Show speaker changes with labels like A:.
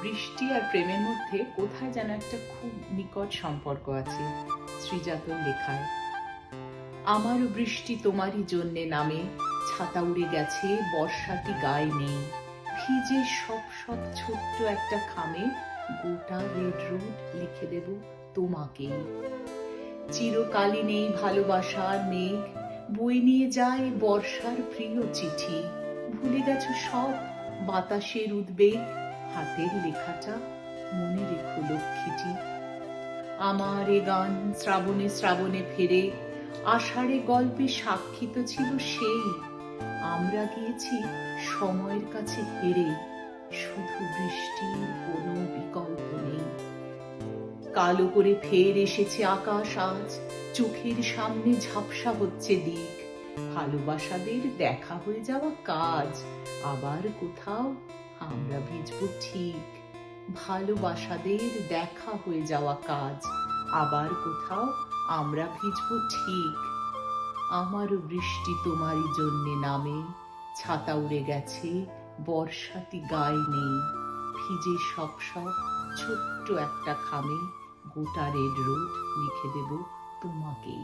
A: বৃষ্টি আর প্রেমের মধ্যে কোথায় যেন একটা খুব নিকট সম্পর্ক আছে। শ্রীজাতর লেখায়, আমারও বৃষ্টি তোমারই জন্যে নামে, ছাতা উড়ে গেছে বর্ষাটি গায়ে নেই, ভিজে সব সব ছোট্ট একটা খামে গোটা রেড রোড লিখে দেব তোমাকেই। চিরকালই নেই ভালোবাসার মেঘ, বই নিয়ে যায় বর্ষার প্রিয় চিঠি, ভুলে গেছো সব বাতাসের উদ্বেগ, হাতের লেখাটা মনে রেখো লক্ষ্মীটি। আমার এ গান শ্রাবণে শ্রাবণে ফেরে, আষাঢ়ে গল্পে সাক্ষিত ছিল সেই, আমরা গিয়েছি সময়ের কাছে হেরে, শুধু বৃষ্টির কোনো বিকল্প নেই। কালো করে ফের এসেছে আকাশ আজ, চোখের সামনে ঝাপসা হচ্ছে দিক, ভালোবাসাদের দেখা হয়ে যাওয়া কাজ, আবার কোথাও আমরা ভিজবো ঠিক। ভালোবাসাদের দেখা হয়ে যাওয়া কাজ, আবার কোথাও আমরা ভিজবো ঠিক। আমারও বৃষ্টি তোমারই জন্যে নামে, ছাতা উড়ে গেছে বর্ষাটি গায়ে নেই, ভিজে সব সব ছোট্ট একটা খামে গোটা রেড রোড লিখে দেব তোমাকেই।